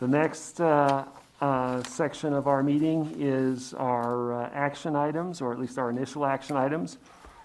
The next section of our meeting is our action items, or at least our initial action items.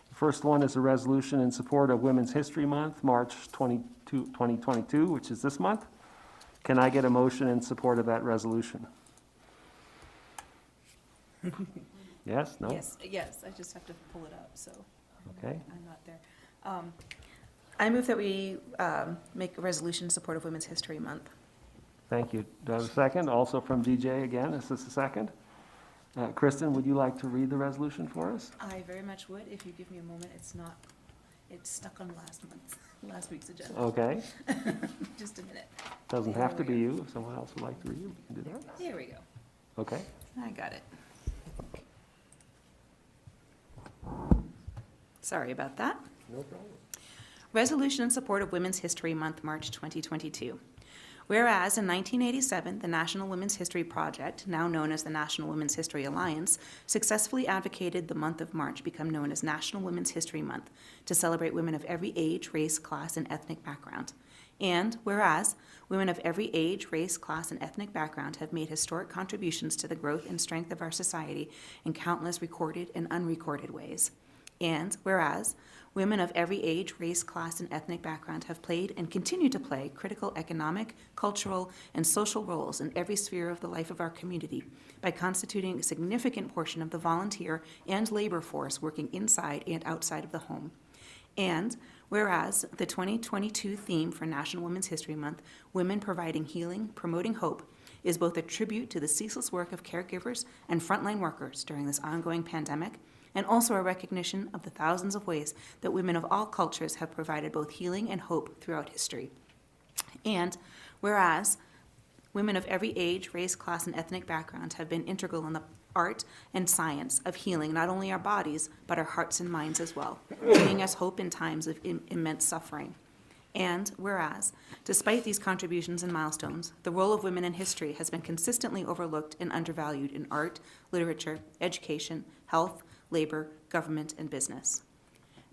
The first one is a resolution in support of Women's History Month, March 2022, which is this month. Can I get a motion in support of that resolution? Yes, no? Yes, I just have to pull it up, so Okay. I'm not there. I move that we make a resolution in support of Women's History Month. Thank you. Do I have a second? Also from DJ again, is this a second? Kristen, would you like to read the resolution for us? I very much would, if you give me a moment. It's stuck on last week's agenda. Okay. Just a minute. Doesn't have to be you. If someone else would like to read it, we can do that. There we go. Okay. I got it. Sorry about that. No problem. Resolution in support of Women's History Month, March 2022. Whereas in 1987, the National Women's History Project, now known as the National Women's History Alliance, successfully advocated the month of March become known as National Women's History Month to celebrate women of every age, race, class, and ethnic background. And whereas women of every age, race, class, and ethnic background have made historic contributions to the growth and strength of our society in countless recorded and unrecorded ways. And whereas women of every age, race, class, and ethnic background have played and continue to play critical economic, cultural, and social roles in every sphere of the life of our community by constituting a significant portion of the volunteer and labor force working inside and outside of the home. And whereas the 2022 theme for National Women's History Month, Women Providing Healing, Promoting Hope, is both a tribute to the ceaseless work of caregivers and frontline workers during this ongoing pandemic, and also a recognition of the thousands of ways that women of all cultures have provided both healing and hope throughout history. And whereas women of every age, race, class, and ethnic background have been integral in the art and science of healing not only our bodies, but our hearts and minds as well, giving us hope in times of immense suffering. And whereas, despite these contributions and milestones, the role of women in history has been consistently overlooked and undervalued in art, literature, education, health, labor, government, and business.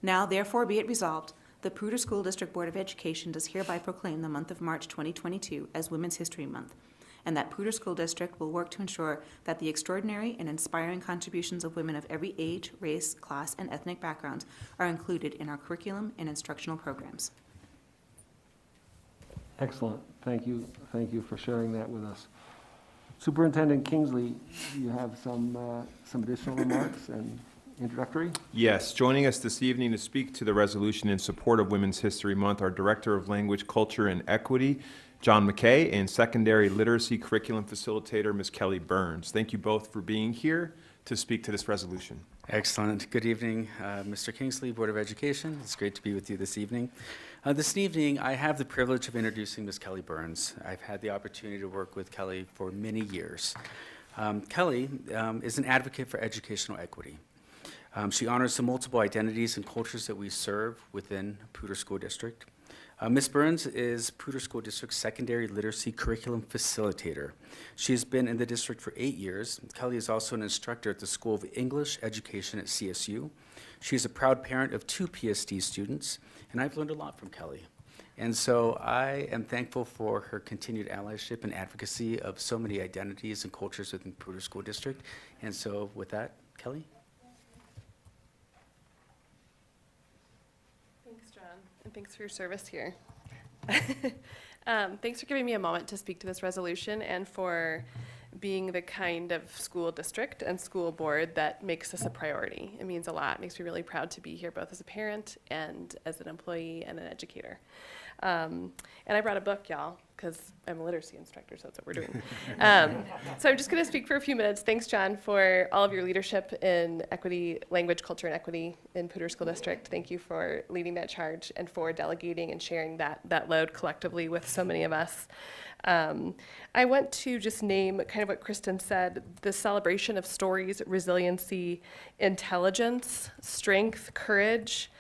Now, therefore, be it resolved, the Poudre School District Board of Education does hereby proclaim the month of March 2022 as Women's History Month, and that Poudre School District will work to ensure that the extraordinary and inspiring contributions of women of every age, race, class, and ethnic background are included in our curriculum and instructional programs. Excellent. Thank you. Thank you for sharing that with us. Superintendent Kingsley, you have some additional remarks and introductory? Yes, joining us this evening to speak to the resolution in support of Women's History Month are Director of Language, Culture, and Equity, John McKay, and Secondary Literacy Curriculum Facilitator, Ms. Kelly Burns. Thank you both for being here to speak to this resolution. Excellent. Good evening, Mr. Kingsley, Board of Education. It's great to be with you this evening. This evening, I have the privilege of introducing Ms. Kelly Burns. I've had the opportunity to work with Kelly for many years. Kelly is an advocate for educational equity. She honors the multiple identities and cultures that we serve within Poudre School District. Ms. Burns is Poudre School District's Secondary Literacy Curriculum Facilitator. She has been in the district for 8 years. Kelly is also an instructor at the School of English Education at CSU. She is a proud parent of 2 PSD students, and I've learned a lot from Kelly. And so I am thankful for her continued allyship and advocacy of so many identities and cultures within Poudre School District. And so with that, Kelly. And thanks for your service here. Thanks for giving me a moment to speak to this resolution and for being the kind of school district and school board that makes this a priority. It means a lot. It makes me really proud to be here both as a parent and as an employee and an educator. And I brought a book, y'all, because I'm a literacy instructor, so that's what we're doing. So I'm just going to speak for a few minutes. Thanks, John, for all of your leadership in equity, language, culture, and equity in Poudre School District. Thank you for leading that charge and for delegating and sharing that load collectively with so many of us. I want to just name kind of what Kristen said, the celebration of stories, resiliency, intelligence, strength, courage,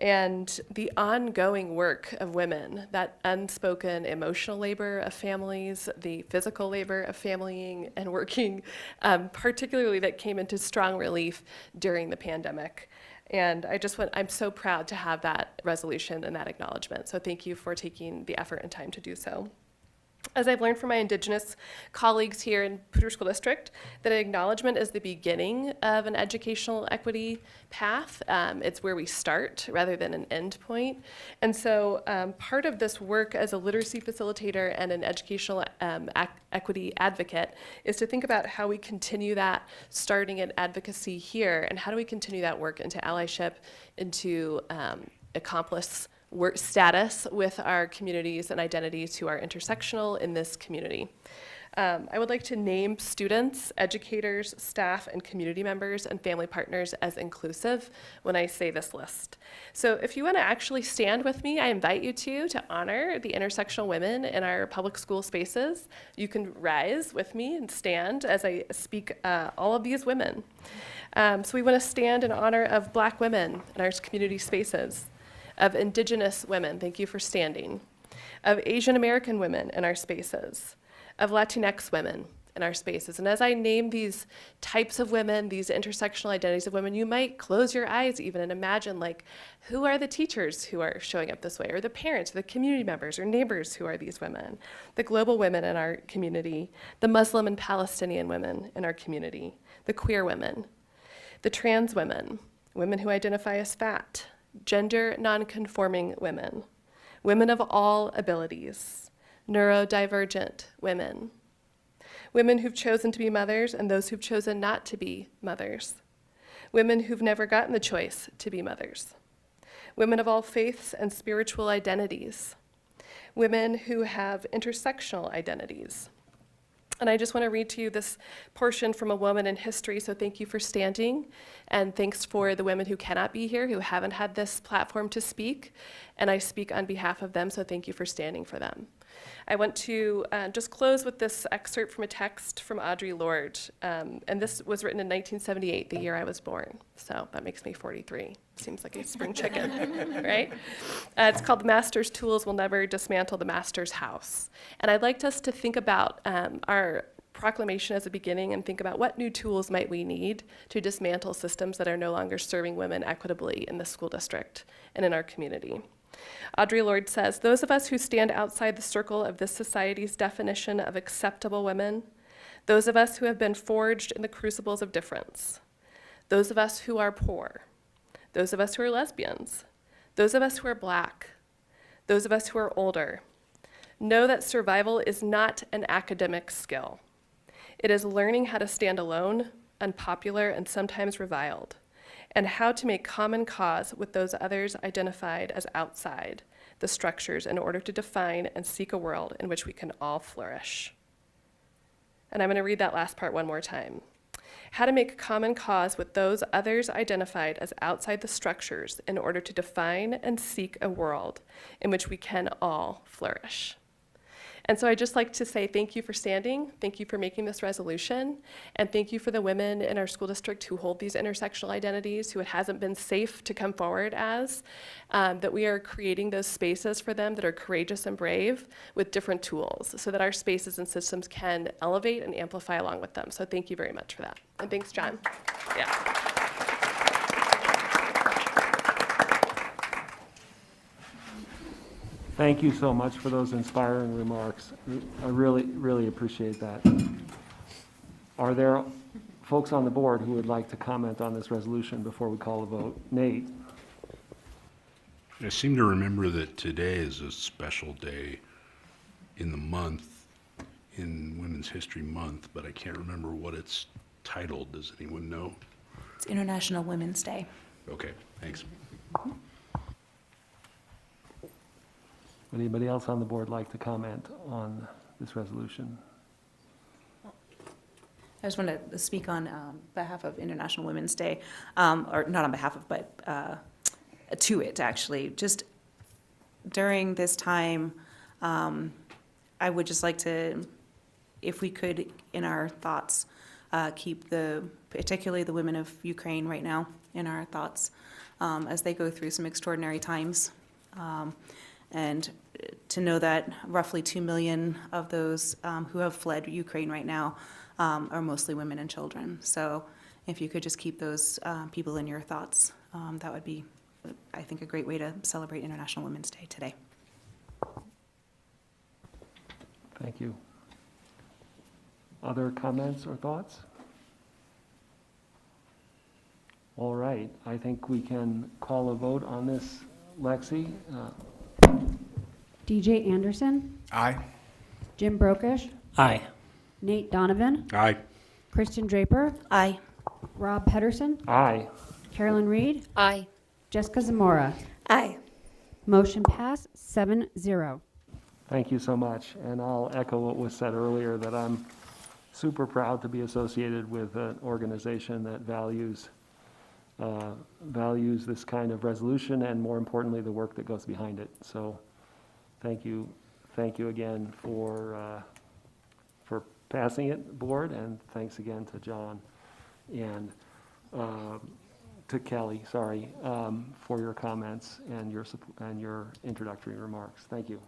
and the ongoing work of women, that unspoken emotional labor of families, the physical labor of familying and working, particularly that came into strong relief during the pandemic. And I'm so proud to have that resolution and that acknowledgement. So thank you for taking the effort and time to do so. As I've learned from my Indigenous colleagues here in Poudre School District, that acknowledgement is the beginning of an educational equity path. It's where we start rather than an end point. And so part of this work as a literacy facilitator and an educational equity advocate is to think about how we continue that starting in advocacy here, and how do we continue that work into allyship, into accomplice work status with our communities and identities who are intersectional in this community. I would like to name students, educators, staff, and community members and family partners as inclusive when I say this list. So if you want to actually stand with me, I invite you to honor the intersectional women in our public school spaces. You can rise with me and stand as I speak all of these women. So we want to stand in honor of Black women in our community spaces, of Indigenous women, thank you for standing, of Asian American women in our spaces, of Latinx women in our spaces. And as I name these types of women, these intersectional identities of women, you might close your eyes even and imagine, like, who are the teachers who are showing up this way, or the parents, or the community members, or neighbors who are these women, the global women in our community, the Muslim and Palestinian women in our community, the queer women, the trans women, women who identify as fat, gender nonconforming women, women of all abilities, neurodivergent women, women who've chosen to be mothers and those who've chosen not to be mothers, women who've never gotten the choice to be mothers, women of all faiths and spiritual identities, women who have intersectional identities. And I just want to read to you this portion from a woman in history, so thank you for standing, and thanks for the women who cannot be here, who haven't had this platform to speak, and I speak on behalf of them, so thank you for standing for them. I want to just close with this excerpt from a text from Audre Lorde, and this was written in 1978, the year I was born, so that makes me 43. Seems like a spring chicken, right? It's called "The Master's Tools Will Never Dismantle the Master's House." And I'd like us to think about our proclamation as a beginning and think about what new tools might we need to dismantle systems that are no longer serving women equitably in the school district and in our community. Audre Lorde says, "Those of us who stand outside the circle of this society's definition of acceptable women, those of us who have been forged in the crucibles of difference, those of us who are poor, those of us who are lesbians, those of us who are Black, those of us who are older, know that survival is not an academic skill. It is learning how to stand alone, unpopular, and sometimes reviled, and how to make common cause with those others identified as outside the structures in order to define and seek a world in which we can all flourish." And I'm going to read that last part one more time. How to make common cause with those others identified as outside the structures in order to define and seek a world in which we can all flourish. And so I'd just like to say thank you for standing, thank you for making this resolution, and thank you for the women in our school district who hold these intersectional identities, who it hasn't been safe to come forward as, that we are creating those spaces for them that are courageous and brave with different tools so that our spaces and systems can elevate and amplify along with them. So thank you very much for that. And thanks, John. Yeah. Thank you so much for those inspiring remarks. I really, really appreciate that. Are there folks on the board who would like to comment on this resolution before we call a vote? Nate? I seem to remember that today is a special day in the month, in Women's History Month, but I can't remember what it's titled. Does anyone know? It's International Women's Day. Okay, thanks. Would anybody else on the board like to comment on this resolution? I just want to speak on behalf of International Women's Day, or not on behalf of, but to it, actually. Just during this time, I would just like to, if we could, in our thoughts, keep particularly the women of Ukraine right now in our thoughts as they go through some extraordinary times. And to know that roughly 2 million of those who have fled Ukraine right now are mostly women and children. So if you could just keep those people in your thoughts, that would be, I think, a great way to celebrate International Women's Day today. Thank you. Other comments or thoughts? All right, I think we can call a vote on this. Lexi? DJ Anderson, Aye. Jim Brokish, Aye. Nate Donovan, Aye. Kristen Draper, Aye. Rob Pedersen, Aye. Carolyn Reed, Aye. Jessica Zamora. Aye. Motion passed 7-0. Thank you so much. And I'll echo what was said earlier, that I'm super proud to be associated with an organization that values this kind of resolution, and more importantly, the work that goes behind it. So thank you again for passing it, board, and thanks again to John and to Kelly, for your comments and your introductory remarks. Thank you.